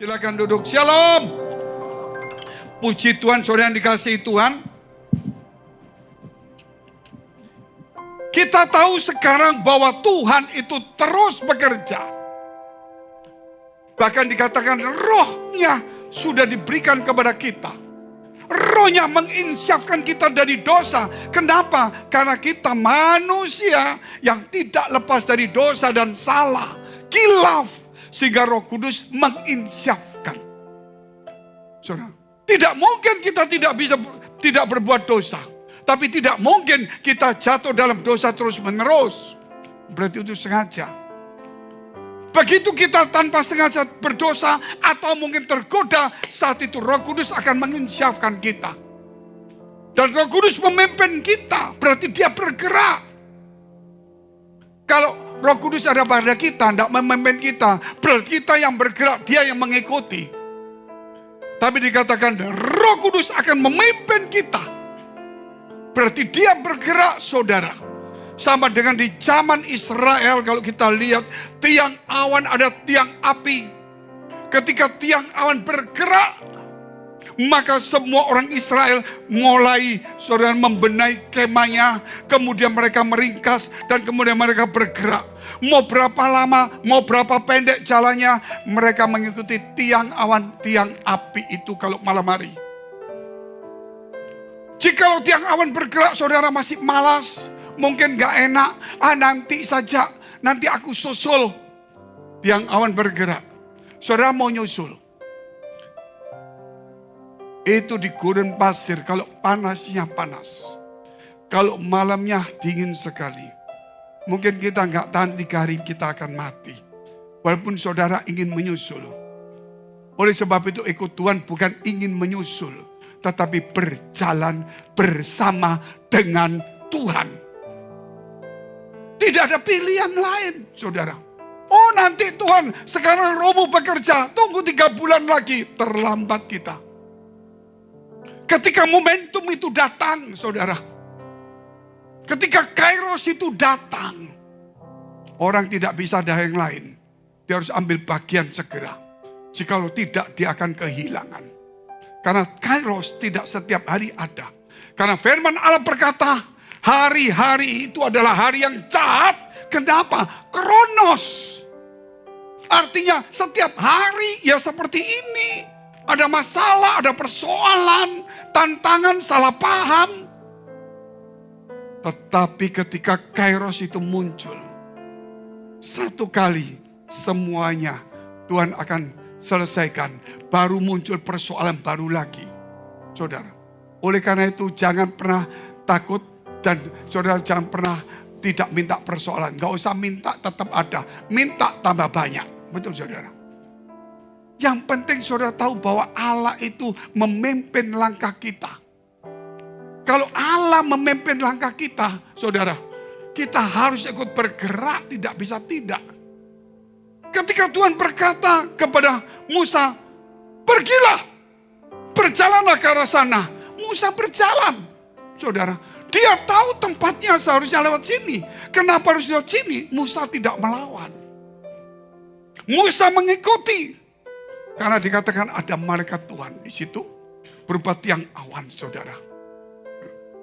Silakan duduk. Shalom. Puji Tuhan, saudara yang dikasihi Tuhan. Kita tahu sekarang bahwa Tuhan itu terus bekerja. Bahkan dikatakan rohnya sudah diberikan kepada kita. Rohnya menginsyafkan kita dari dosa. Kenapa? Karena kita manusia yang tidak lepas dari dosa dan salah. Khilaf. Sehingga Roh Kudus menginsyafkan. Saudara, tidak mungkin kita tidak berbuat dosa. Tapi tidak mungkin kita jatuh dalam dosa terus menerus. Berarti itu sengaja. Begitu kita tanpa sengaja berdosa atau mungkin tergoda, saat itu Roh Kudus akan menginsyafkan kita. Dan Roh Kudus memimpin kita, berarti dia bergerak. Kalau Roh Kudus ada pada kita, tidak memimpin kita, berarti kita yang bergerak, dia yang mengikuti. Tapi dikatakan Roh Kudus akan memimpin kita. Berarti dia bergerak, saudara. Sama dengan di zaman Israel, kalau kita lihat tiang awan ada tiang api. Ketika tiang awan bergerak, maka semua orang Israel mulai saudara membenahi kemahnya. Kemudian mereka meringkas dan kemudian mereka bergerak. Mau berapa lama, mau berapa pendek jalannya, mereka mengikuti tiang awan, tiang api itu kalau malam hari. Jika tiang awan bergerak, saudara masih malas, mungkin gak enak, nanti saja, nanti aku susul. Tiang awan bergerak, saudara mau nyusul. Itu di gurun pasir, kalau panasnya panas. Kalau malamnya dingin sekali. Mungkin kita nggak tahan 3 hari kita akan mati. Walaupun saudara ingin menyusul. Oleh sebab itu ikut Tuhan bukan ingin menyusul. Tetapi berjalan bersama dengan Tuhan. Tidak ada pilihan lain saudara. Oh nanti Tuhan sekarang Rohmu bekerja. Tunggu 3 bulan lagi. Terlambat kita. Ketika momentum itu datang, saudara. Ketika Kairos itu datang, orang tidak bisa ada yang lain. Dia harus ambil bagian segera. Jikalau tidak, dia akan kehilangan. Karena Kairos tidak setiap hari ada. Karena firman Allah berkata, hari-hari itu adalah hari yang jahat. Kenapa? Kronos. Artinya setiap hari ya seperti ini. Ada masalah, ada persoalan, tantangan, salah paham. Tetapi ketika Kairos itu muncul, satu kali semuanya Tuhan akan selesaikan. Baru muncul persoalan baru lagi. Saudara, oleh karena itu jangan pernah takut dan saudara jangan pernah tidak minta persoalan. Gak usah minta, tetap ada. Minta tambah banyak. Betul saudara. Yang penting saudara tahu bahwa Allah itu memimpin langkah kita. Kalau Allah memimpin langkah kita, saudara, kita harus ikut bergerak, tidak bisa tidak. Ketika Tuhan berkata kepada Musa, pergilah, berjalanlah ke arah sana. Musa berjalan, saudara. Dia tahu tempatnya seharusnya lewat sini. Kenapa harus lewat sini? Musa tidak melawan. Musa mengikuti. Karena dikatakan ada malaikat Tuhan di situ. Berupa tiang awan, saudara.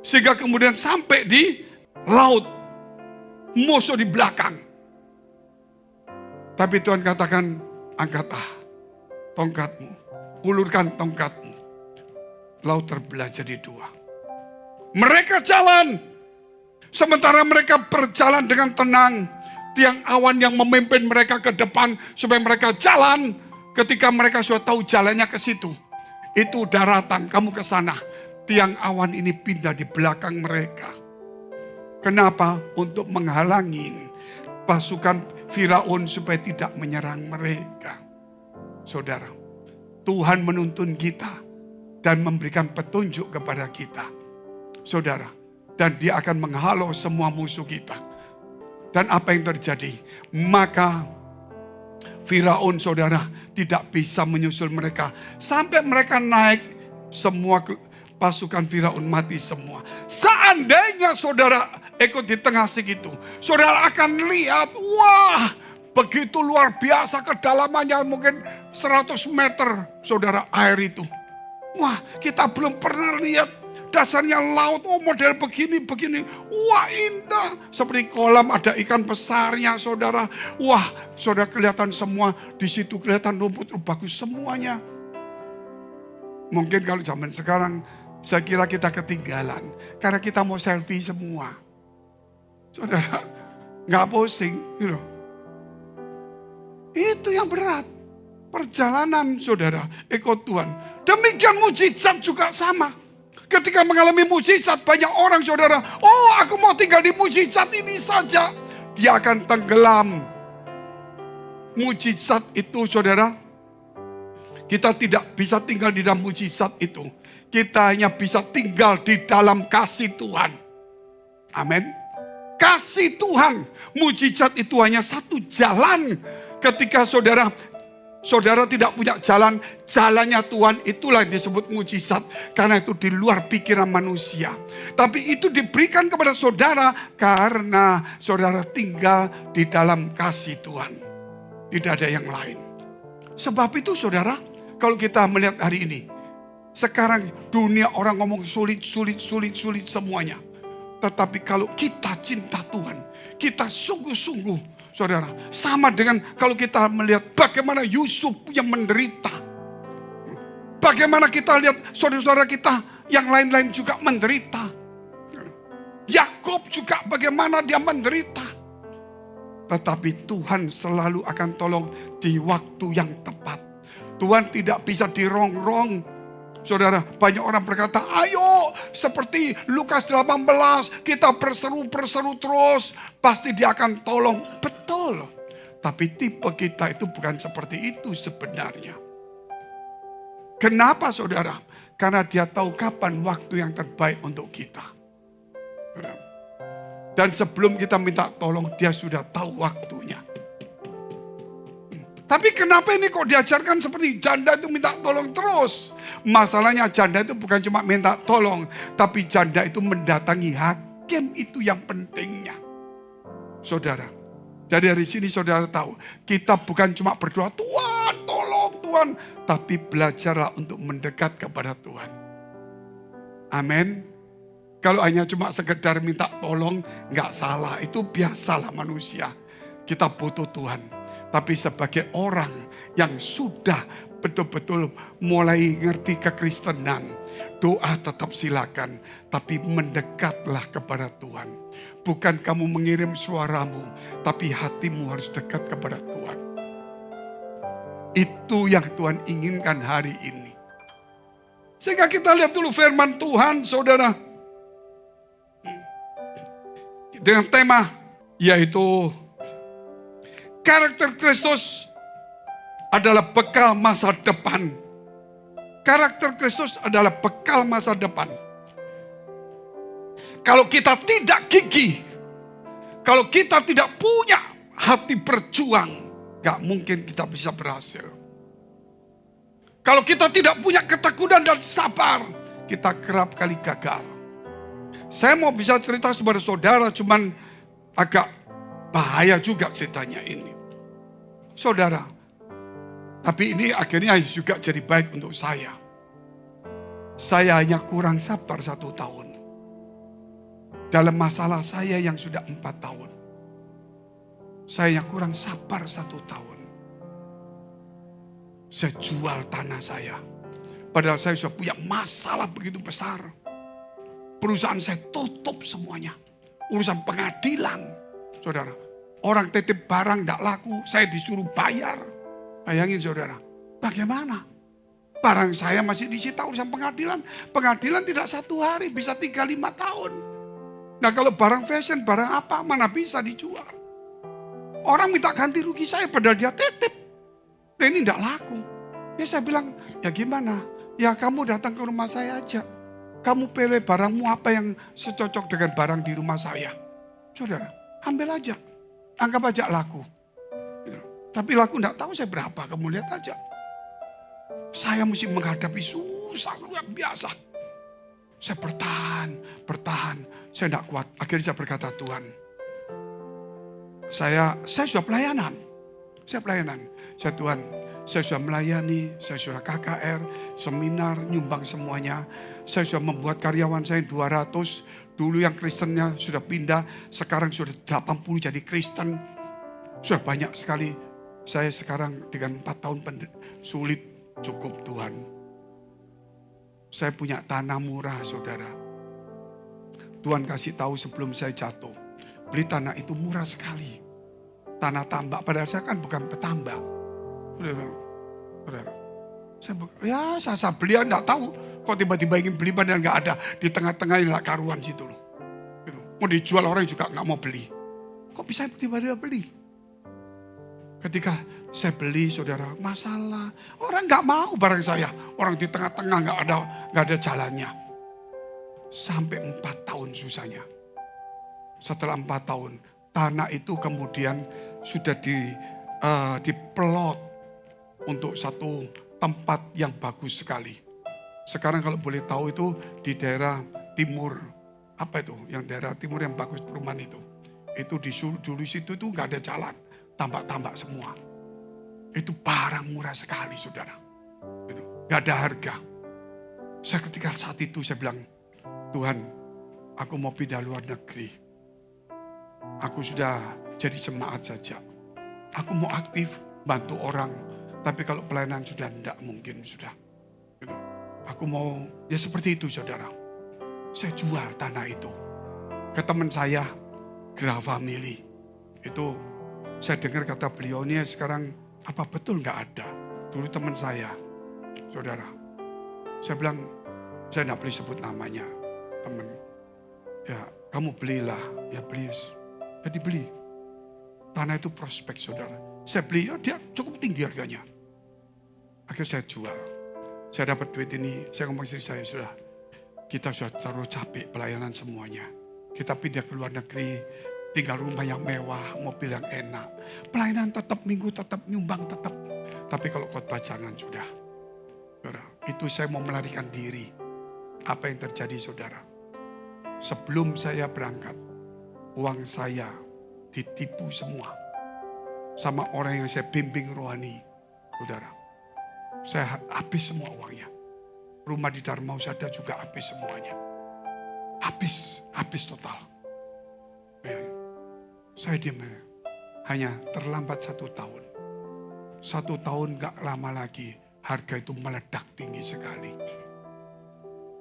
Sehingga kemudian sampai di laut. Musuh di belakang. Tapi Tuhan katakan, angkatlah tongkatmu. Ulurkan tongkatmu. Laut terbelah jadi 2. Mereka jalan. Sementara mereka berjalan dengan tenang. Tiang awan yang memimpin mereka ke depan. Supaya mereka jalan. Ketika mereka sudah tahu jalannya ke situ. Itu daratan, kamu ke sana. Tiang awan ini pindah di belakang mereka. Kenapa? Untuk menghalangi pasukan Firaun supaya tidak menyerang mereka. Saudara, Tuhan menuntun kita dan memberikan petunjuk kepada kita. Saudara, dan dia akan menghalau semua musuh kita. Dan apa yang terjadi? Maka Firaun saudara tidak bisa menyusul mereka. Sampai mereka naik semua pasukan Firaun mati semua. Seandainya saudara ikut di tengah segitu. Saudara akan lihat, wah begitu luar biasa kedalamannya mungkin 100 meter, saudara, air itu. Wah, kita belum pernah lihat dasarnya laut, model begini. Wah, indah. Seperti kolam ada ikan besarnya, saudara. Wah, saudara, kelihatan semua. Di situ kelihatan rumput bagus semuanya. Mungkin kalau zaman sekarang, saya kira kita ketinggalan. Karena kita mau selfie semua. Saudara, nggak posing. Gitu. Itu yang berat. Perjalanan, saudara, ikut Tuhan. Demikian mujizat juga sama. Ketika mengalami mujizat, banyak orang, saudara, oh, aku mau tinggal di mujizat ini saja. Dia akan tenggelam. Mujizat itu, saudara, kita tidak bisa tinggal di dalam mujizat itu. Kita hanya bisa tinggal di dalam kasih Tuhan. Amin. Kasih Tuhan. Mujizat itu hanya satu jalan. Ketika saudara tidak punya jalan, jalannya Tuhan itulah yang disebut mujizat. Karena itu di luar pikiran manusia. Tapi itu diberikan kepada saudara karena saudara tinggal di dalam kasih Tuhan. Tidak ada yang lain. Sebab itu, saudara, kalau kita melihat hari ini, sekarang dunia orang ngomong sulit semuanya. Tetapi kalau kita cinta Tuhan, kita sungguh-sungguh, saudara, sama dengan kalau kita melihat bagaimana Yusuf yang menderita. Bagaimana kita lihat saudara-saudara kita yang lain-lain juga menderita. Yakub juga bagaimana dia menderita. Tetapi Tuhan selalu akan tolong di waktu yang tepat. Tuhan tidak bisa dirongrong. Saudara, banyak orang berkata, ayo seperti Lukas 18, kita berseru terus, pasti dia akan tolong. Betul, tapi tipe kita itu bukan seperti itu sebenarnya. Kenapa, saudara? Karena dia tahu kapan waktu yang terbaik untuk kita. Dan sebelum kita minta tolong, dia sudah tahu waktunya. Tapi kenapa ini kok diajarkan seperti janda itu minta tolong terus? Masalahnya janda itu bukan cuma minta tolong, tapi janda itu mendatangi hakim, itu yang pentingnya. Saudara, jadi dari sini saudara tahu, kita bukan cuma berdoa, Tuhan tolong Tuhan, tapi belajarlah untuk mendekat kepada Tuhan. Amin. Kalau hanya cuma sekedar minta tolong, nggak salah, itu biasalah manusia. Kita butuh Tuhan. Tapi sebagai orang yang sudah betul-betul mulai ngerti kekristenan, doa tetap silakan, tapi mendekatlah kepada Tuhan. Bukan kamu mengirim suaramu, tapi hatimu harus dekat kepada Tuhan. Itu yang Tuhan inginkan hari ini. Sehingga kita lihat dulu firman Tuhan, saudara. Dengan tema yaitu karakter Kristus adalah bekal masa depan. Karakter Kristus adalah bekal masa depan. Kalau kita tidak gigih, kalau kita tidak punya hati berjuang, gak mungkin kita bisa berhasil. Kalau kita tidak punya ketakutan dan sabar, kita kerap kali gagal. Saya mau bisa cerita kepada saudara, cuman agak bahaya juga ceritanya ini. Saudara, tapi ini akhirnya juga jadi baik untuk saya. Saya hanya kurang sabar 1 tahun. Dalam masalah saya yang sudah 4 tahun. Saya yang kurang sabar 1 tahun. Saya jual tanah saya. Padahal saya sudah punya masalah begitu besar. Perusahaan saya tutup semuanya. Urusan pengadilan. Saudara, orang titip barang tidak laku, saya disuruh bayar. Bayangin saudara, bagaimana? Barang saya masih disita urusan pengadilan. Pengadilan tidak 1 hari, bisa 3-5 tahun. Nah kalau barang fashion, barang apa, mana bisa dijual. Orang minta ganti rugi saya, padahal dia titip. Nah ini tidak laku. Ya saya bilang, ya gimana? Ya kamu datang ke rumah saya aja. Kamu pilih barangmu apa yang secocok dengan barang di rumah saya. Saudara, ambil aja. Anggap aja laku. Tapi laku enggak tahu saya berapa, kamu lihat aja. Saya mesti menghadapi susah luar biasa. Saya bertahan. Saya enggak kuat. Akhirnya saya berkata, Tuhan, saya sudah pelayanan. Saya Tuhan, Saya sudah melayani, saya sudah KKR, seminar, nyumbang semuanya. Saya sudah membuat karyawan saya 200. Dulu yang Kristennya sudah pindah, sekarang sudah 80 jadi Kristen. Sudah banyak sekali. Saya sekarang dengan 4 tahun sulit, cukup Tuhan. Saya punya tanah murah, saudara. Tuhan kasih tahu sebelum saya jatuh. Beli tanah itu murah sekali. Tanah tambak, padahal saya kan bukan petambak. Saudara. Saya beli, enggak tahu. Kok tiba-tiba ingin beli padahal enggak ada. Di tengah-tengah ini karuan situ loh. Mau dijual orang juga enggak mau beli. Kok bisa tiba-tiba beli? Ketika saya beli, saudara, masalah. Orang enggak mau barang saya. Orang di tengah-tengah enggak ada jalannya. Sampai 4 tahun susahnya. Setelah 4 tahun, tanah itu kemudian sudah dipelot untuk satu tempat yang bagus sekali. Sekarang kalau boleh tahu itu di daerah timur. Apa itu? Yang daerah timur yang bagus perumahan itu. Itu dulu situ itu nggak ada jalan. Tambak-tambak semua. Itu barang murah sekali, saudara. Nggak ada harga. Saya ketika saat itu saya bilang, Tuhan, aku mau pindah luar negeri. Aku sudah jadi jemaat saja. Aku mau aktif bantu orang. Tapi kalau pelayanan sudah tidak mungkin sudah. Aku mau ya seperti itu, saudara. Saya jual tanah itu ke teman saya, Gra Family. Itu saya dengar kata beliau ini sekarang apa betul nggak ada. Dulu teman saya, saudara. Saya bilang, saya tidak boleh sebut namanya, teman. Ya kamu belilah, ya beli. Ya dibeli. Tanah itu prospek, saudara. Saya beli, ya dia cukup tinggi harganya. Akhirnya saya jual. Saya dapat duit ini, saya ngomong istri saya, sudah. Kita sudah terlalu capek pelayanan semuanya. Kita pindah ke luar negeri, tinggal rumah yang mewah, mobil yang enak. Pelayanan tetap minggu, tetap nyumbang, tetap. Tapi kalau khotbah jangan sudah. Saudara, itu saya mau melarikan diri. Apa yang terjadi, saudara? Sebelum saya berangkat, uang saya ditipu semua. Sama orang yang saya bimbing rohani, saudara. Saya habis semua uangnya. Rumah di Dharma Husada juga habis semuanya. Habis total. Saya diam. Hanya terlambat 1 tahun. 1 tahun gak lama lagi, harga itu meledak tinggi sekali.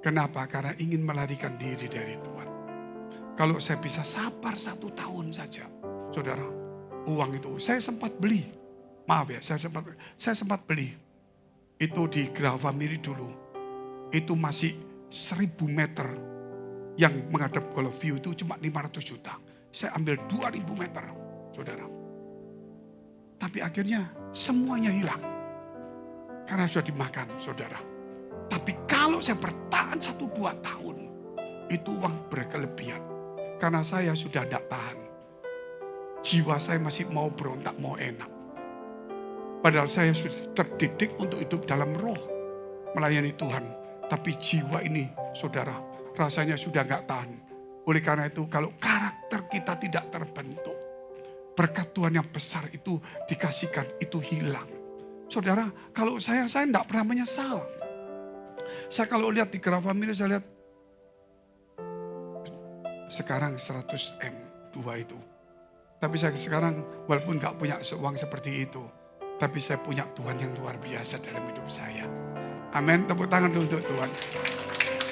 Kenapa? Karena ingin melarikan diri dari Tuhan. Kalau saya bisa sabar 1 tahun saja, saudara, uang itu saya sempat beli. Maaf ya, saya sempat beli. Itu di Gra Family dulu. Itu masih 1000 meter. Yang menghadap Golf View itu cuma 500 juta. Saya ambil 2000 meter, saudara. Tapi akhirnya semuanya hilang. Karena sudah dimakan, saudara. Tapi kalau saya bertahan 1-2 tahun, itu uang berkelebihan. Karena saya sudah tidak tahan. Jiwa saya masih mau berontak, mau enak. Padahal saya sudah terdidik untuk hidup dalam roh, melayani Tuhan. Tapi jiwa ini, saudara, rasanya sudah gak tahan. Oleh karena itu, kalau karakter kita tidak terbentuk, berkat Tuhan yang besar itu dikasihkan, itu hilang. Saudara, kalau saya tidak pernah menyesal. Saya kalau lihat di Gra Family, saya lihat sekarang 100 M 2 itu. Tapi saya sekarang walaupun gak punya uang seperti itu, tapi saya punya Tuhan yang luar biasa dalam hidup saya. Amin, tepuk tangan dulu untuk Tuhan.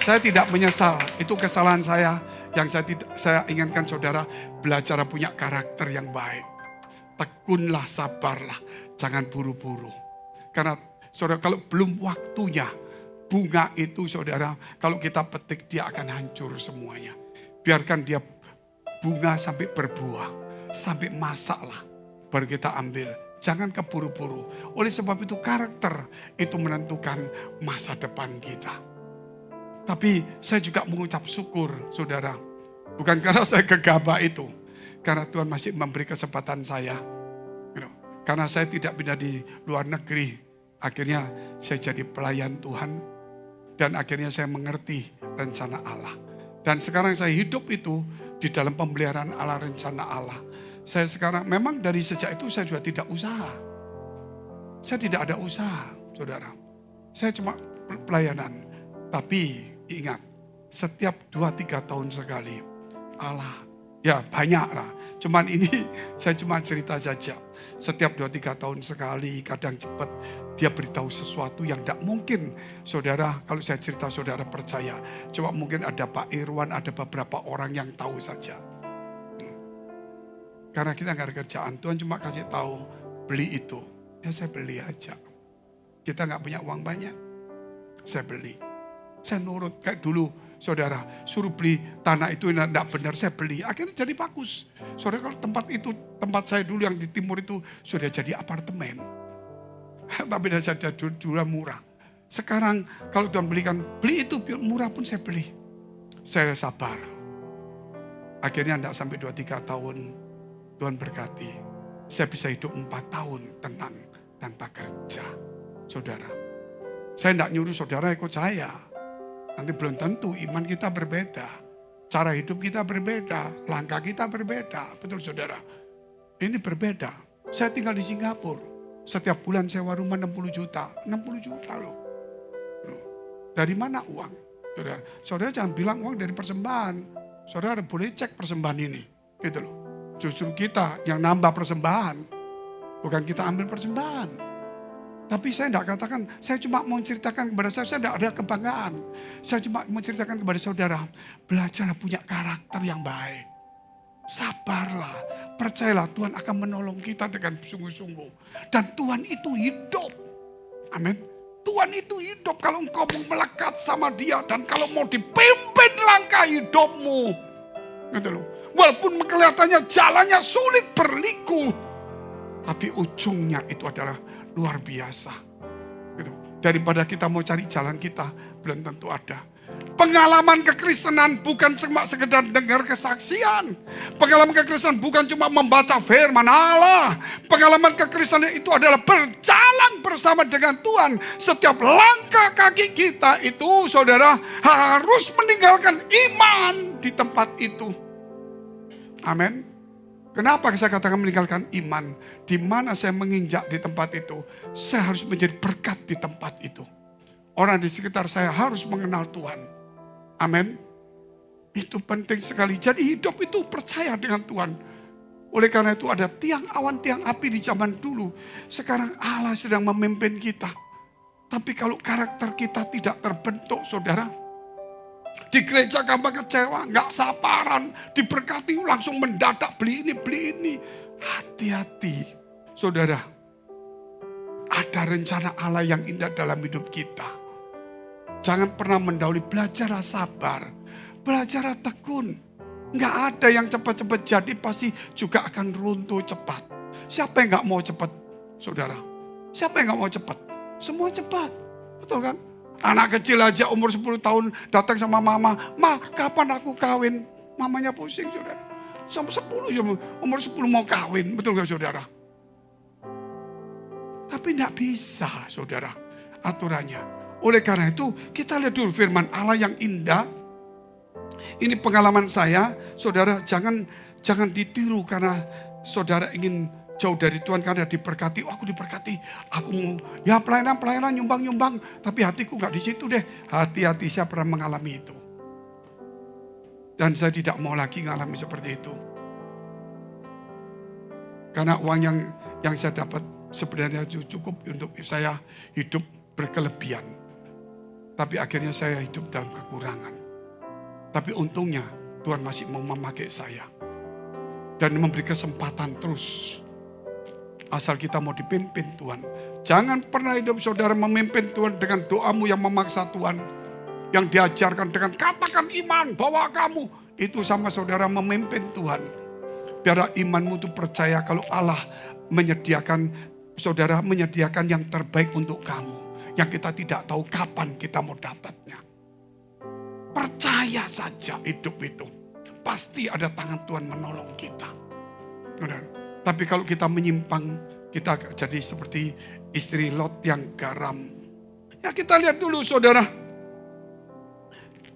Saya tidak menyesal, itu kesalahan saya. Yang saya inginkan saudara belajar punya karakter yang baik. Tekunlah, sabarlah, jangan buru-buru. Karena saudara kalau belum waktunya, bunga itu saudara, kalau kita petik dia akan hancur semuanya. Biarkan dia bunga sampai berbuah, sampai masaklah, baru kita ambil. Jangan keburu-buru. Oleh sebab itu karakter itu menentukan masa depan kita. Tapi saya juga mengucap syukur, saudara. Bukan karena saya gegabah itu. Karena Tuhan masih memberi kesempatan saya. Karena saya tidak pindah di luar negeri. Akhirnya saya jadi pelayan Tuhan. Dan akhirnya saya mengerti rencana Allah. Dan sekarang saya hidup itu di dalam pemeliharaan Allah, rencana Allah. Saya sekarang memang dari sejak itu saya juga tidak usaha. Saya tidak ada usaha, saudara. Saya cuma pelayanan. Tapi ingat, setiap 2-3 tahun sekali Allah, ya banyak lah. Cuman ini saya cuma cerita saja. Setiap 2-3 tahun sekali, kadang cepat dia beritahu sesuatu yang tidak mungkin. Saudara, kalau saya cerita saudara percaya. Cuma mungkin ada Pak Irwan, ada beberapa orang yang tahu saja. Karena kita nggak ada kerjaan, Tuhan cuma kasih tahu beli itu. Ya saya beli aja. Kita nggak punya uang banyak, saya beli. Saya nurut kayak dulu, saudara suruh beli tanah itu tidak benar, saya beli. Akhirnya jadi bagus. Saudara kalau tempat saya dulu yang di timur itu sudah jadi apartemen. Tapi saya jual murah. Sekarang kalau Tuhan beli itu murah pun saya beli. Saya sabar. Akhirnya tidak sampai 2-3 tahun Tuhan berkati. Saya bisa hidup 4 tahun tenang tanpa kerja. Saudara, saya tidak nyuruh saudara ikut saya. Nanti belum tentu iman kita berbeda. Cara hidup kita berbeda. Langkah kita berbeda. Betul saudara. Ini berbeda. Saya tinggal di Singapura. Setiap bulan sewa rumah 60 juta. 60 juta loh. Dari mana uang? Saudara jangan bilang uang dari persembahan. Saudara boleh cek persembahan ini. Gitu loh. Justru kita yang nambah persembahan. Bukan kita ambil persembahan. Tapi saya tidak katakan, saya cuma mau ceritakan kepada saya tidak ada kebanggaan. Saya cuma mau ceritakan kepada saudara, belajar punya karakter yang baik. Sabarlah, percayalah Tuhan akan menolong kita dengan sungguh-sungguh. Dan Tuhan itu hidup. Amin. Tuhan itu hidup kalau engkau mau melekat sama dia. Dan kalau mau dipimpin langkah hidupmu. Gitu loh. Walaupun kelihatannya jalannya sulit berliku. Tapi ujungnya itu adalah luar biasa. Gitu. Daripada kita mau cari jalan kita, belum tentu ada. Pengalaman kekristenan bukan cuma sekedar dengar kesaksian. Pengalaman kekristenan bukan cuma membaca firman Allah. Pengalaman kekristenan itu adalah berjalan bersama dengan Tuhan. Setiap langkah kaki kita itu, saudara, harus meninggalkan iman di tempat itu. Amin. Kenapa saya katakan meninggalkan iman? Di mana saya menginjak di tempat itu, saya harus menjadi berkat di tempat itu. Orang di sekitar saya harus mengenal Tuhan. Amin. Itu penting sekali. Jadi hidup itu percaya dengan Tuhan. Oleh karena itu ada tiang awan, tiang api di zaman dulu. Sekarang Allah sedang memimpin kita. Tapi kalau karakter kita tidak terbentuk, saudara, di gereja gampang kecewa, nggak sabaran, diberkati langsung mendadak beli ini. Hati-hati, saudara. Ada rencana Allah yang indah dalam hidup kita. Jangan pernah mendahului, belajar sabar, belajar tekun. Nggak ada yang cepat-cepat jadi, pasti juga akan runtuh cepat. Siapa yang nggak mau cepat, saudara? Siapa yang nggak mau cepat? Semua cepat, betul kan? Anak kecil aja umur 10 tahun datang sama mama. Ma, kapan aku kawin? Mamanya pusing, saudara. Sampai 10, umur 10 mau kawin. Betul gak, saudara? Tapi gak bisa, saudara, aturannya. Oleh karena itu, kita lihat dulu firman Allah yang indah. Ini pengalaman saya, saudara, jangan ditiru karena saudara ingin jauh dari Tuhan karena diberkati. Oh, aku diberkati. Aku mau ya pelayanan, nyumbang. Tapi hatiku gak di situ deh. Hati-hati, saya pernah mengalami itu. Dan saya tidak mau lagi mengalami seperti itu. Karena uang yang saya dapat sebenarnya cukup untuk saya hidup berkelebihan. Tapi akhirnya saya hidup dalam kekurangan. Tapi untungnya Tuhan masih mau memakai saya. Dan memberi kesempatan terus. Asal kita mau dipimpin Tuhan. Jangan pernah hidup saudara memimpin Tuhan dengan doamu yang memaksa Tuhan. Yang diajarkan dengan katakan iman bahwa kamu. Itu sama saudara memimpin Tuhan. Biar imanmu itu percaya kalau Allah menyediakan, saudara menyediakan yang terbaik untuk kamu. Yang kita tidak tahu kapan kita mau dapatnya. Percaya saja hidup itu. Pasti ada tangan Tuhan menolong kita. Tapi kalau kita menyimpang, kita jadi seperti istri Lot yang garam. Ya kita lihat dulu saudara.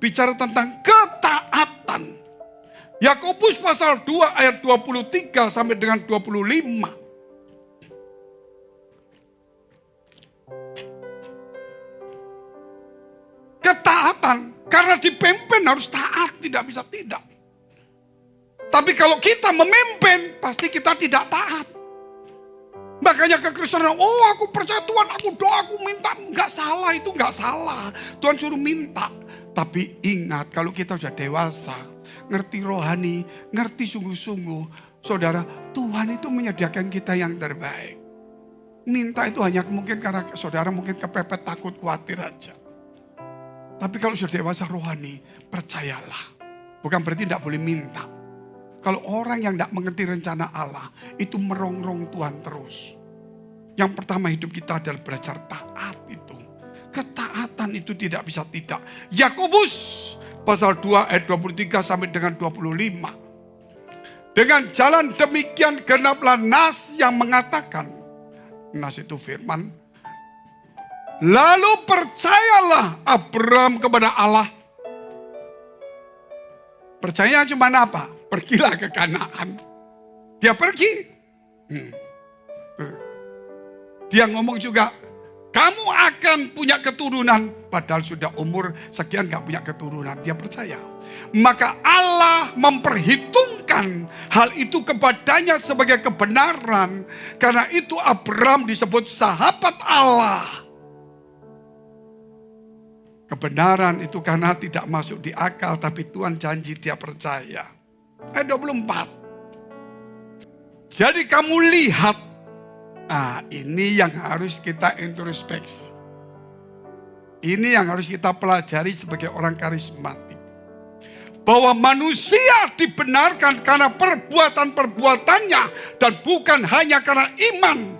Bicara tentang ketaatan. Yakobus pasal 2 ayat 23 sampai dengan 25. Ketaatan. Karena dipimpin harus taat, tidak bisa tidak. Tapi kalau kita memimpin, pasti kita tidak taat. Makanya kekristenan, oh aku percaya Tuhan, aku doa, aku minta. Enggak salah, itu enggak salah. Tuhan suruh minta. Tapi ingat, kalau kita sudah dewasa, ngerti rohani, ngerti sungguh-sungguh. Saudara, Tuhan itu menyediakan kita yang terbaik. Minta itu hanya mungkin karena saudara mungkin kepepet, takut, khawatir aja. Tapi kalau sudah dewasa rohani, percayalah. Bukan berarti tidak boleh minta. Kalau orang yang tidak mengerti rencana Allah, itu merongrong Tuhan terus. Yang pertama hidup kita adalah belajar taat itu. Ketaatan itu tidak bisa tidak. Yakobus pasal 2 ayat 23 sampai dengan 25. Dengan jalan demikian genaplah nas yang mengatakan. Nas itu firman. Lalu percayalah Abraham kepada Allah. Percaya cuma apa? Pergilah ke Kanaan. Dia pergi. Dia ngomong juga, kamu akan punya keturunan. Padahal sudah umur sekian gak punya keturunan. Dia percaya. Maka Allah memperhitungkan hal itu kepadanya sebagai kebenaran. Karena itu Abraham disebut sahabat Allah. Kebenaran itu karena tidak masuk di akal. Tapi Tuhan janji dia percaya. Ayat 24. Jadi kamu lihat. Ini yang harus kita introspeksi. Ini yang harus kita pelajari sebagai orang karismatik. Bahwa manusia dibenarkan karena perbuatan-perbuatannya. Dan bukan hanya karena iman.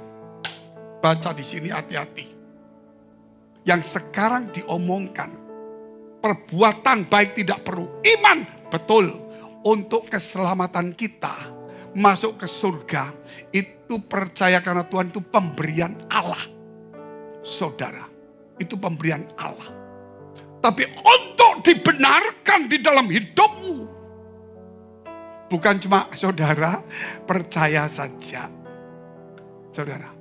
Baca di sini hati-hati. Yang sekarang diomongkan. Perbuatan baik tidak perlu. Iman betul. Untuk keselamatan kita masuk ke surga, itu percaya karena Tuhan itu pemberian Allah. Saudara, itu pemberian Allah. Tapi untuk dibenarkan di dalam hidupmu, bukan cuma saudara percaya saja. Saudara,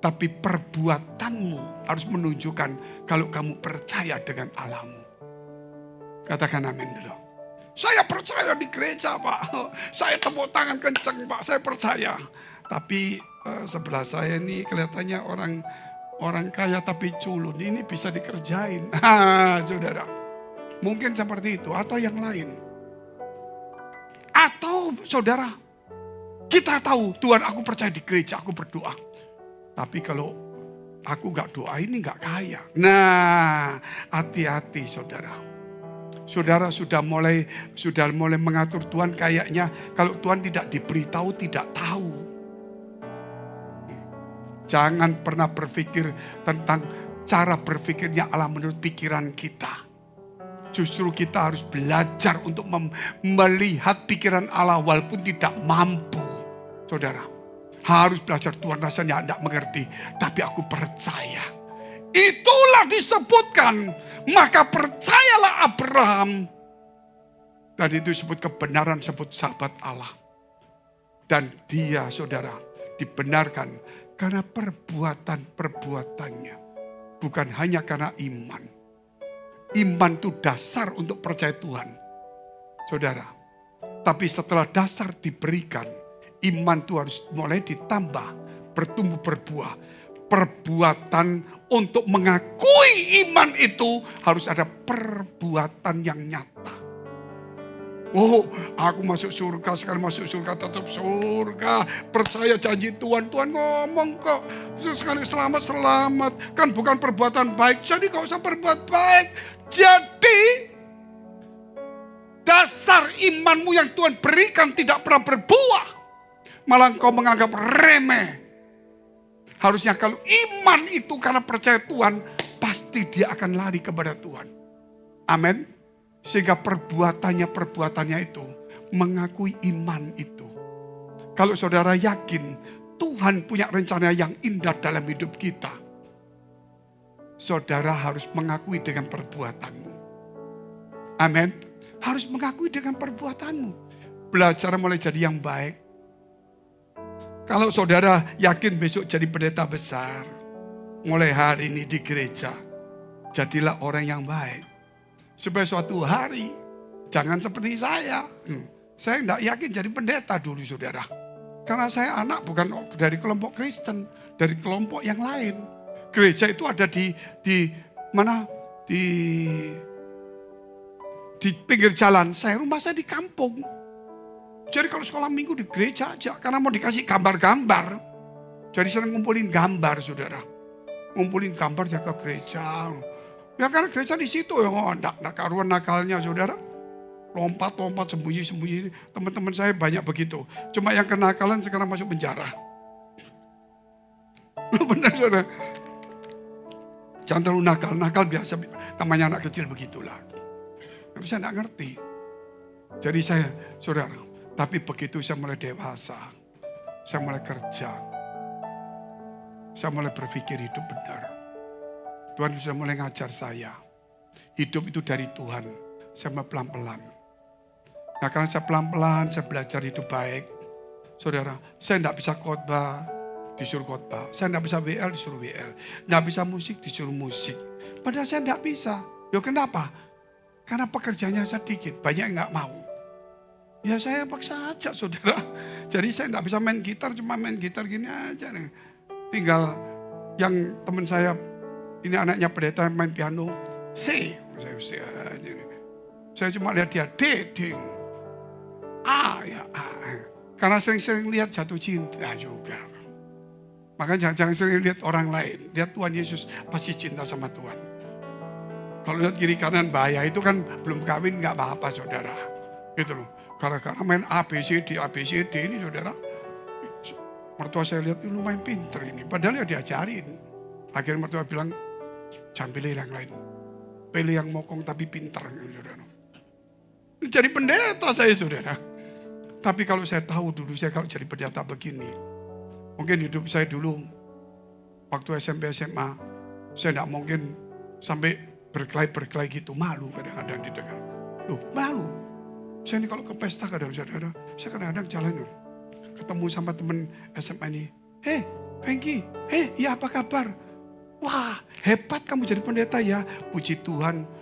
tapi perbuatanmu harus menunjukkan kalau kamu percaya dengan Allahmu. Katakan amin dulu. Saya percaya di gereja, Pak. Saya tepuk tangan kenceng, Pak. Saya percaya. Tapi sebelah saya ini kelihatannya orang kaya tapi culun. Ini bisa dikerjain. Saudara. Mungkin seperti itu atau yang lain. Atau saudara, kita tahu Tuhan aku percaya di gereja, aku berdoa. Tapi kalau aku gak doa ini gak kaya. Nah, hati-hati saudara. Saudara sudah mulai mengatur Tuhan kayaknya kalau Tuhan tidak diberitahu tidak tahu. Jangan pernah berpikir tentang cara berpikirnya Allah menurut pikiran kita. Justru kita harus belajar untuk melihat pikiran Allah walaupun tidak mampu. Saudara, harus belajar Tuhan rasanya tidak mengerti. Tapi aku percaya. Itulah disebutkan. Maka percayalah Abraham. Dan itu disebut kebenaran, disebut sahabat Allah. Dan dia saudara dibenarkan karena perbuatan-perbuatannya. Bukan hanya karena iman. Iman itu dasar untuk percaya Tuhan. Saudara. Tapi setelah dasar diberikan. Iman itu harus mulai ditambah. Bertumbuh berbuah. Perbuatan untuk mengakui iman itu harus ada perbuatan yang nyata. Oh, aku masuk surga, sekali masuk surga tetap surga. Percaya janji Tuhan, Tuhan ngomong kok. Sekali selamat. Kan bukan perbuatan baik, jadi gak usah berbuat baik. Jadi, dasar imanmu yang Tuhan berikan tidak pernah berbuah. Malah engkau menganggap remeh. Harusnya kalau iman itu karena percaya Tuhan, pasti dia akan lari kepada Tuhan. Amin. Sehingga perbuatannya itu mengakui iman itu. Kalau saudara yakin Tuhan punya rencana yang indah dalam hidup kita, saudara harus mengakui dengan perbuatanmu. Amin. Harus mengakui dengan perbuatanmu. Belajar mulai jadi yang baik. Kalau saudara yakin besok jadi pendeta besar, mulai hari ini di gereja, jadilah orang yang baik. Supaya suatu hari, jangan seperti saya. Saya tidak yakin jadi pendeta dulu saudara. Karena saya anak bukan dari kelompok Kristen, dari kelompok yang lain. Gereja itu ada di mana? Di pinggir jalan. Rumah saya di kampung. Jadi kalau sekolah minggu di gereja aja. Karena mau dikasih gambar-gambar. Jadi sering ngumpulin gambar saudara. Ngumpulin gambar jaga gereja. Ya karena gereja di situ ya, enggak karuan nakalnya saudara. Lompat-lompat, sembunyi-sembunyi. Teman-teman saya banyak begitu. Cuma yang kenakalan sekarang masuk penjara. Benar saudara. Jangan terlalu nakal biasa. Namanya anak kecil begitulah. Tapi saya enggak ngerti. Jadi saya, saudara. Tapi begitu saya mulai dewasa. Saya mulai kerja. Saya mulai berpikir hidup benar. Tuhan sudah mulai ngajar saya. Hidup itu dari Tuhan. Saya mulai pelan-pelan. Nah karena saya pelan-pelan, saya belajar hidup baik. Saudara, saya tidak bisa khotbah, disuruh khotbah. Saya tidak bisa WL, disuruh WL. Tidak bisa musik, disuruh musik. Padahal saya tidak bisa. Ya kenapa? Karena pekerjaannya sedikit, banyak yang nggak mau. Ya saya paksa aja saudara. Jadi saya tidak bisa main gitar, cuma main gitar gini aja. Tinggal yang teman saya, ini anaknya pendeta main piano, saya cuma lihat dia, D. Ya A. Karena sering-sering lihat jatuh cinta juga. Makanya jangan sering lihat orang lain. Lihat Tuhan Yesus pasti cinta sama Tuhan. Kalau lihat kiri kanan bahaya itu kan belum kawin nggak apa-apa saudara. Gitu loh. Karena main ABCD ini saudara. Mertua saya lihat ini lumayan pinter ini. Padahal ya diajarin. Akhirnya mertua bilang, jangan pilih yang lain. Pilih yang mokong tapi pinter. Saudara. Jadi pendeta saya saudara. Tapi kalau saya tahu dulu saya kalau jadi pendeta begini. Mungkin hidup saya dulu. Waktu SMP SMA. Saya tidak mungkin sampai berkelahi gitu. Malu kadang-kadang didengar. Loh malu. Saya ini kalau ke pesta kadang-kadang. Saya kadang-kadang jalan. Ketemu sama teman SMA ini. Fengki. Iya apa kabar? Wah hebat kamu jadi pendeta ya. Puji Tuhan.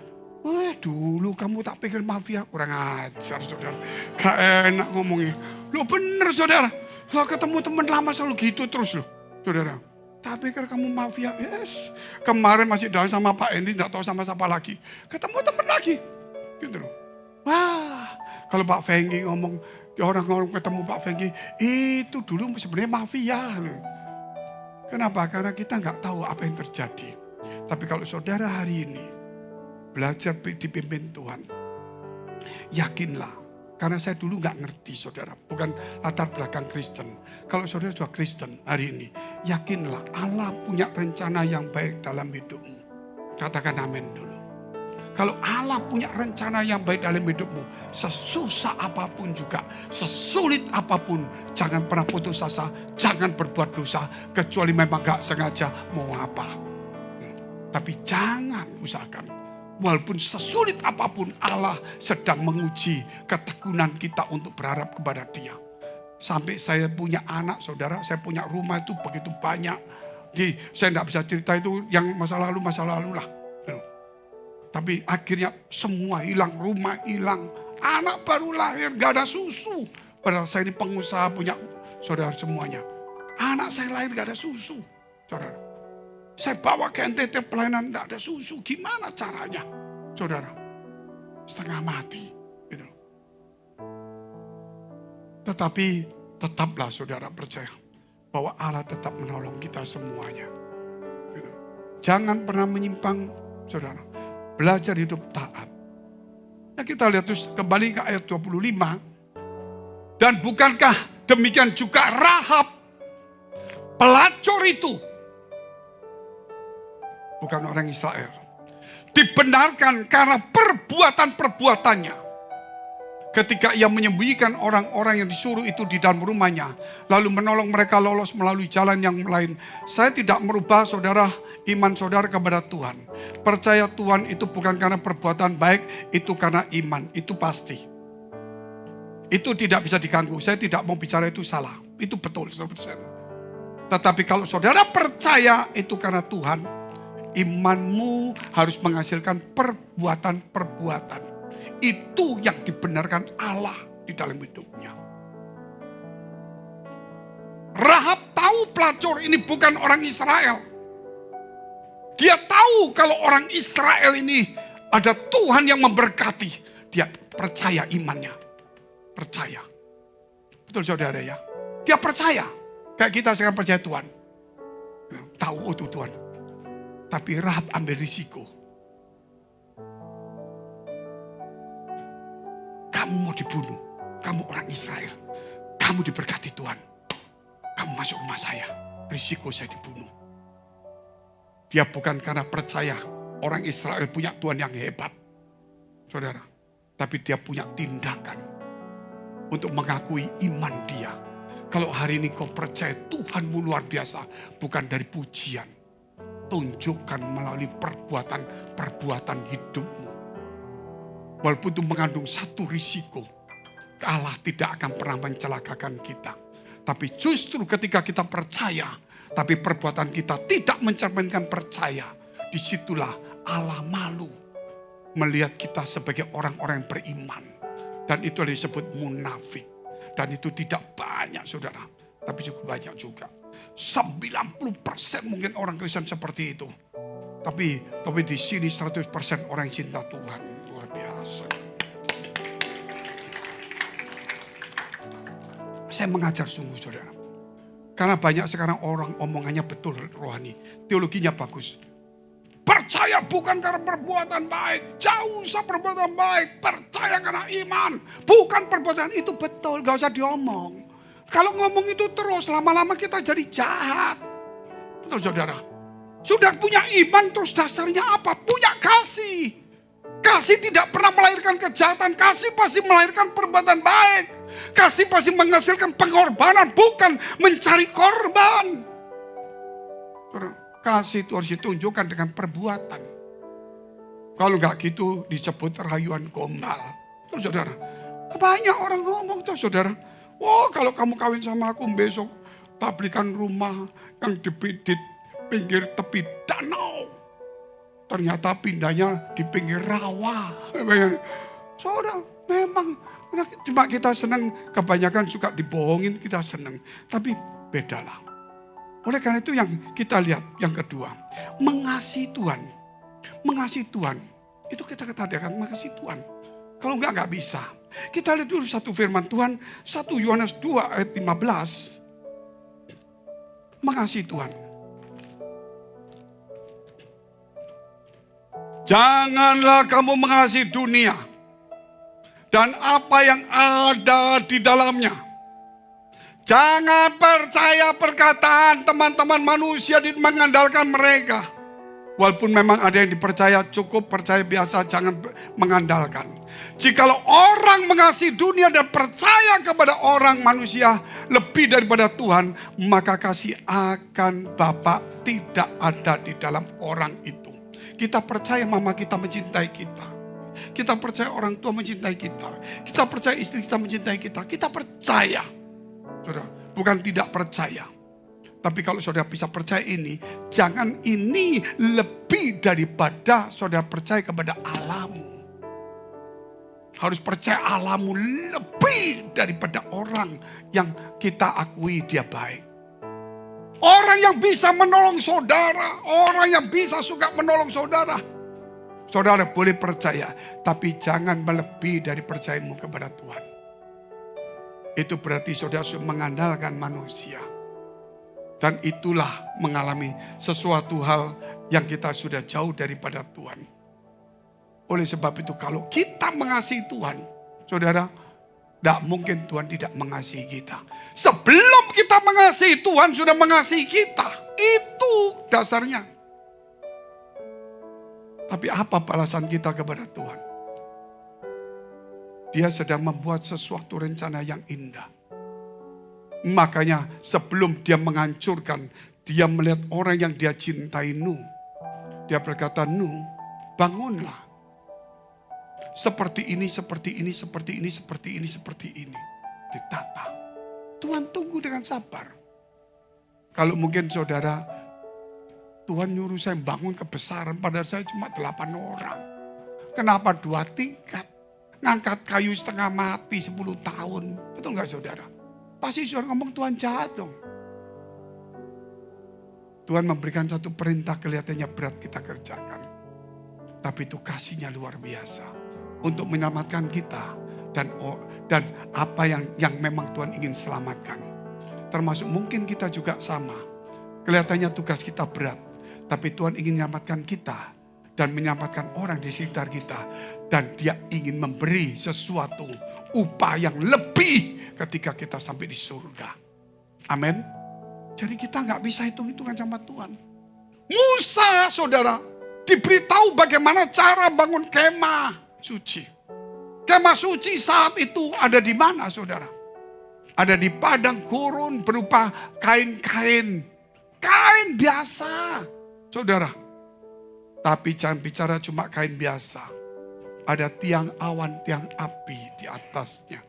Wah dulu kamu tak pikir mafia. Kurang ajar saudara. Gak enak ngomongnya. Loh bener saudara. Kalau ketemu teman lama selalu gitu terus loh. Saudara. Tak pikir kamu mafia. Yes. Kemarin masih down sama Pak Endi. Gak tahu sama siapa lagi. Ketemu teman lagi. Gitu loh. Wah. Kalau Pak Fengki ngomong. Orang-orang ketemu Pak Fengki. Itu dulu sebenarnya mafia loh. Kenapa? Karena kita nggak tahu apa yang terjadi. Tapi kalau saudara hari ini belajar dipimpin Tuhan, yakinlah. Karena saya dulu nggak ngerti saudara, bukan latar belakang Kristen. Kalau saudara sudah Kristen hari ini, yakinlah Allah punya rencana yang baik dalam hidupmu. Katakan amin dulu. Kalau Allah punya rencana yang baik dalam hidupmu, sesusah apapun juga, sesulit apapun, jangan pernah putus asa, jangan berbuat dosa, kecuali memang gak sengaja mau apa. Tapi jangan usahakan, walaupun sesulit apapun Allah sedang menguji ketekunan kita untuk berharap kepada Dia. Sampai saya punya anak saudara, saya punya rumah itu begitu banyak. Saya gak bisa cerita itu yang masa lalu lah. Tapi akhirnya semua hilang, rumah hilang, anak baru lahir, gak ada susu. Padahal saya ini pengusaha punya saudara semuanya. Anak saya lahir gak ada susu, saudara. Saya bawa ke NTT pelayanan gak ada susu, gimana caranya, saudara? Setengah mati. Gitu. Tetapi tetaplah saudara percaya bahwa Allah tetap menolong kita semuanya. Gitu. Jangan pernah menyimpang, saudara. Belajar hidup taat. Nah kita lihat terus kembali ke ayat 25. Dan bukankah demikian juga Rahab, pelacur itu, bukan orang Israel, dibenarkan karena perbuatan-perbuatannya. Ketika ia menyembunyikan orang-orang yang disuruh itu di dalam rumahnya, lalu menolong mereka lolos melalui jalan yang lain. Saya tidak merubah saudara iman saudara kepada Tuhan. Percaya Tuhan itu bukan karena perbuatan baik, itu karena iman, itu pasti. Itu tidak bisa diganggu. Saya tidak mau bicara itu salah. Itu betul 100%. Tetapi kalau saudara percaya itu karena Tuhan, Imanmu harus menghasilkan perbuatan-perbuatan. Itu yang dibenarkan Allah di dalam hidupnya. Rahab tahu pelacur ini bukan orang Israel. Dia tahu kalau orang Israel ini ada Tuhan yang memberkati. Dia percaya imannya. Percaya. Betul saudara ya? Dia percaya. Kayak kita sekarang percaya Tuhan. Tahu itu Tuhan. Tapi Rahab ambil risiko. Kamu mau dibunuh. Kamu orang Israel. Kamu diberkati Tuhan. Kamu masuk rumah saya. Risiko saya dibunuh. Dia bukan karena percaya orang Israel punya Tuhan yang hebat. Saudara. Tapi dia punya tindakan. Untuk mengakui iman dia. Kalau hari ini kau percaya Tuhanmu luar biasa. Bukan dari pujian. Tunjukkan melalui perbuatan hidupmu. Walaupun itu mengandung satu risiko. Allah tidak akan pernah mencelakakan kita. Tapi justru ketika kita percaya. Tapi perbuatan kita tidak mencerminkan percaya. Disitulah Allah malu. Melihat kita sebagai orang-orang yang beriman. Dan itu disebut munafik. Dan itu tidak banyak saudara. Tapi cukup banyak juga. 90% mungkin orang Kristen seperti itu. Tapi di sini 100% orang yang cinta Tuhan. Luar biasa. Saya mengajar sungguh saudara. Karena banyak sekarang orang omongannya betul rohani. Teologinya bagus. Percaya bukan karena perbuatan baik. Jauh usah perbuatan baik. Percaya karena iman. Bukan perbuatan itu betul. Gak usah diomong. Kalau ngomong itu terus, lama-lama kita jadi jahat. Betul saudara. Sudah punya iman terus dasarnya apa? Punya kasih. Kasih tidak pernah melahirkan kejahatan. Kasih pasti melahirkan perbuatan baik. Kasih pasti menghasilkan pengorbanan. Bukan mencari korban. Kasih itu harus ditunjukkan dengan perbuatan. Kalau enggak gitu disebut rayuan gombal. Terus saudara. Banyak orang ngomong tuh saudara. Oh kalau kamu kawin sama aku besok tak belikan rumah yang di pinggir tepi danau. Ternyata pindahnya di pinggir rawa. Saudara memang cuma kita senang kebanyakan suka dibohongin kita senang. Tapi bedalah. Oleh karena itu yang kita lihat yang kedua. Mengasihi Tuhan. Mengasihi Tuhan. Itu kita katakan mengasihi Tuhan. Kalau enggak bisa. Kita lihat dulu satu firman Tuhan. 1 Yohanes 2 ayat 15. Mengasihi Tuhan. Janganlah kamu mengasihi dunia. Dan apa yang ada di dalamnya. Jangan percaya perkataan teman-teman manusia mengandalkan mereka. Walaupun memang ada yang dipercaya cukup percaya biasa jangan mengandalkan. Jikalau orang mengasihi dunia dan percaya kepada orang manusia lebih daripada Tuhan, maka kasih akan Bapa tidak ada di dalam orang itu. Kita percaya mama kita mencintai kita. Kita percaya orang tua mencintai kita. Kita percaya istri kita mencintai kita. Kita percaya. Saudara, bukan tidak percaya. Tapi kalau saudara bisa percaya ini, jangan ini lebih daripada saudara percaya kepada Allahmu. Harus percaya Allahmu lebih daripada orang yang kita akui dia baik. Orang yang bisa menolong saudara, orang yang bisa suka menolong saudara. Saudara boleh percaya, tapi jangan melebihi dari percayamu kepada Tuhan. Itu berarti saudara sudah mengandalkan manusia. Dan itulah mengalami sesuatu hal yang kita sudah jauh daripada Tuhan. Oleh sebab itu kalau kita mengasihi Tuhan, saudara, tidak mungkin Tuhan tidak mengasihi kita. Sebelum kita mengasihi Tuhan sudah mengasihi kita. Itu dasarnya. Tapi apa balasan kita kepada Tuhan? Dia sedang membuat sesuatu rencana yang indah. Makanya sebelum dia menghancurkan, dia melihat orang yang dia cintai Nuh. Dia berkata, Nuh, bangunlah. Seperti ini, seperti ini, seperti ini, seperti ini, seperti ini. Ditata. Tuhan tunggu dengan sabar. Kalau mungkin saudara Tuhan nyuruh saya bangun kebesaran, padahal saya cuma 8 orang. Kenapa 2 tingkat? Ngangkat kayu setengah mati 10 tahun. Betul nggak saudara? Pasti saudara ngomong Tuhan jahat dong. Tuhan memberikan satu perintah kelihatannya berat kita kerjakan. Tapi itu kasihnya luar biasa. Untuk menyelamatkan kita. Dan apa yang memang Tuhan ingin selamatkan. Termasuk mungkin kita juga sama. Kelihatannya tugas kita berat. Tapi Tuhan ingin menyelamatkan kita. Dan menyelamatkan orang di sekitar kita. Dan dia ingin memberi sesuatu upah yang lebih ketika kita sampai di surga. Amin. Jadi kita nggak bisa hitung-hitungan sama Tuhan. Musa, saudara, diberitahu bagaimana cara bangun kemah suci. Kemah suci saat itu ada di mana, saudara? Ada di padang gurun berupa kain-kain. Kain biasa, saudara. Tapi jangan bicara cuma kain biasa. Ada tiang awan, tiang api di atasnya.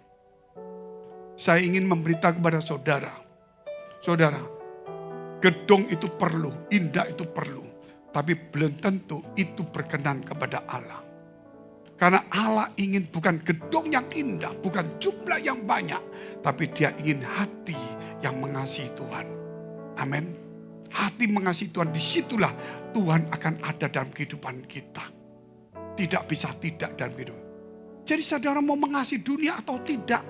Saya ingin memberitahu kepada saudara. Saudara, gedung itu perlu, indah itu perlu. Tapi belum tentu itu berkenan kepada Allah. Karena Allah ingin bukan gedung yang indah, bukan jumlah yang banyak. Tapi dia ingin hati yang mengasihi Tuhan. Amin. Hati mengasihi Tuhan, disitulah Tuhan akan ada dalam kehidupan kita. Tidak bisa tidak dalam kehidupan. Jadi saudara mau mengasihi dunia atau tidak?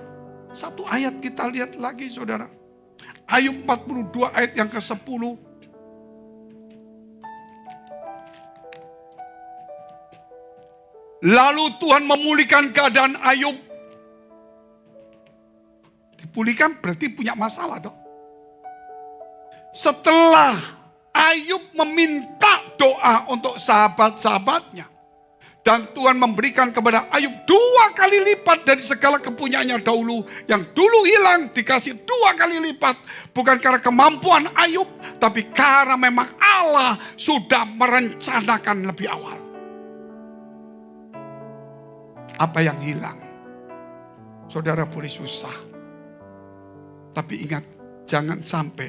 Satu ayat kita lihat lagi saudara. Ayub 42 ayat yang ke-10. Lalu Tuhan memulihkan keadaan Ayub. Dipulihkan berarti punya masalah toh. Setelah Ayub meminta doa untuk sahabat-sahabatnya. Dan Tuhan memberikan kepada Ayub 2 kali lipat dari segala kepunyaannya dahulu. Yang dulu hilang dikasih 2 kali lipat. Bukan karena kemampuan Ayub. Tapi karena memang Allah sudah merencanakan lebih awal. Apa yang hilang? Saudara boleh susah. Tapi ingat, jangan sampai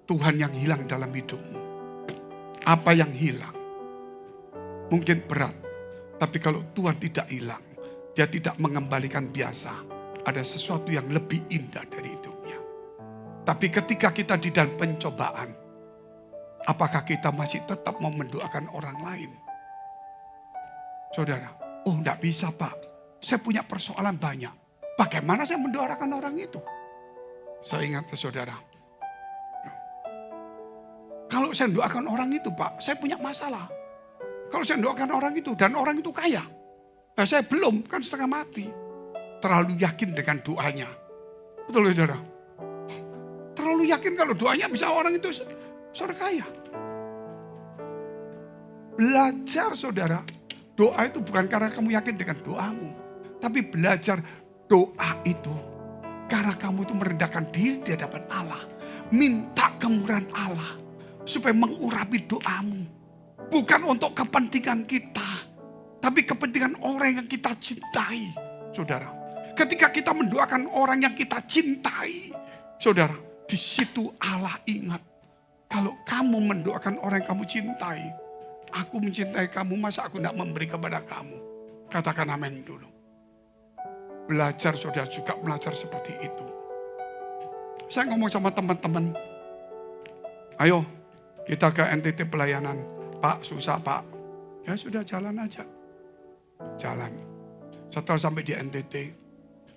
Tuhan yang hilang dalam hidupmu. Apa yang hilang? Mungkin berat. Tapi kalau Tuhan tidak hilang, dia tidak mengembalikan biasa. Ada sesuatu yang lebih indah dari hidupnya. Tapi ketika kita di dalam pencobaan, apakah kita masih tetap mau mendoakan orang lain? Saudara, oh enggak bisa Pak. Saya punya persoalan banyak. Bagaimana saya mendoakan orang itu? Saya ingat saudara. Kalau saya mendoakan orang itu Pak, saya punya masalah. Kalau saya doakan orang itu dan orang itu kaya. Nah saya belum, kan setengah mati. Terlalu yakin dengan doanya. Betul saudara? Terlalu yakin kalau doanya bisa orang itu saudara kaya. Belajar saudara, doa itu bukan karena kamu yakin dengan doamu. Tapi belajar doa itu karena kamu itu merendahkan diri di hadapan Allah. Minta kemurahan Allah supaya mengurapi doamu. Bukan untuk kepentingan kita. Tapi kepentingan orang yang kita cintai. Saudara. Ketika kita mendoakan orang yang kita cintai. Saudara. Di situ Allah ingat. Kalau kamu mendoakan orang yang kamu cintai. Aku mencintai kamu. Masa aku tidak memberi kepada kamu. Katakan amin dulu. Belajar saudara juga belajar seperti itu. Saya ngomong sama teman-teman. Ayo kita ke NTT pelayanan. Pak, susah Pak. Ya sudah jalan aja. Jalan. Setelah sampai di NTT.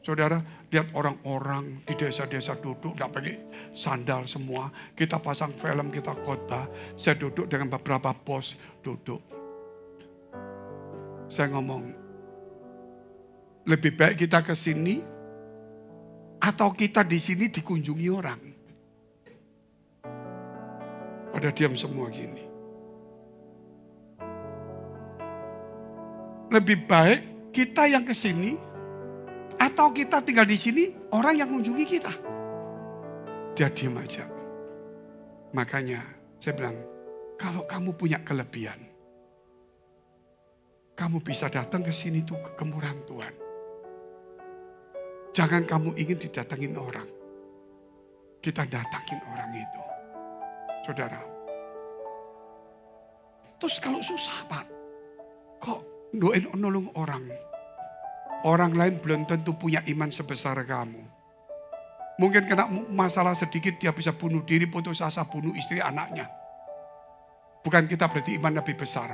Saudara, lihat orang-orang di desa-desa duduk. Tidak pakai sandal semua. Kita pasang film, kita khotbah. Saya duduk dengan beberapa bos. Duduk. Saya ngomong. Lebih baik kita ke sini. Atau kita di sini dikunjungi orang. Pada diam semua gini. Lebih baik kita yang ke sini atau kita tinggal di sini orang yang mengunjungi kita. Dia diam aja. Makanya saya bilang, kalau kamu punya kelebihan, kamu bisa datang ke sini tuh ke kemurahan Tuhan. Jangan kamu ingin didatangin orang. Kita datangin orang itu. Saudara, Terus kalau susah Pak, kok doain nolong orang? Orang lain belum tentu punya iman sebesar kamu. Mungkin kena masalah sedikit dia bisa bunuh diri, putus asa, bunuh istri anaknya. Bukan kita berarti iman lebih besar.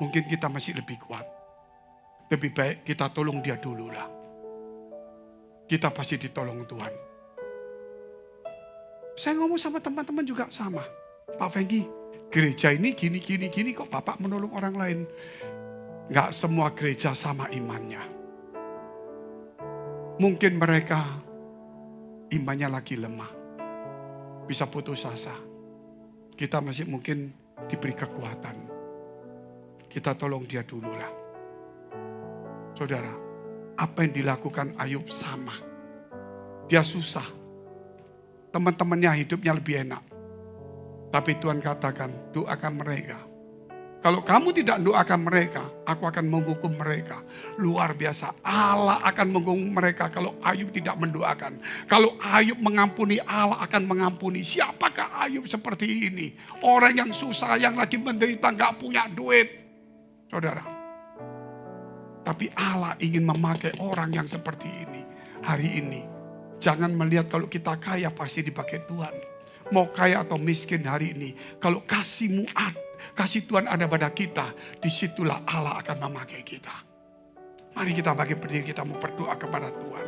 Mungkin kita masih lebih kuat. Lebih baik kita tolong dia dulu lah. Kita pasti ditolong Tuhan. Saya ngomong sama teman-teman juga sama. Pak Fengki, gereja ini gini kok Bapak menolong orang lain. Enggak semua gereja sama imannya. Mungkin mereka imannya lagi lemah. Bisa putus asa. Kita masih mungkin diberi kekuatan. Kita tolong dia dulu lah. Saudara, apa yang dilakukan Ayub sama. Dia susah. Teman-temannya hidupnya lebih enak. Tapi Tuhan katakan, doakan mereka. Kalau kamu tidak doakan mereka, aku akan menghukum mereka. Luar biasa, Allah akan menghukum mereka kalau Ayub tidak mendoakan. Kalau Ayub mengampuni, Allah akan mengampuni. Siapakah Ayub seperti ini? Orang yang susah, yang lagi menderita, gak punya duit. Saudara. Tapi Allah ingin memakai orang yang seperti ini. Hari ini. Jangan melihat kalau kita kaya pasti dipakai Tuhan. Mau kaya atau miskin hari ini. Kalau kasihmu kasih Tuhan ada pada kita, disitulah Allah akan memakai kita. Mari kita bagi berdiri, kita mau berdoa kepada Tuhan.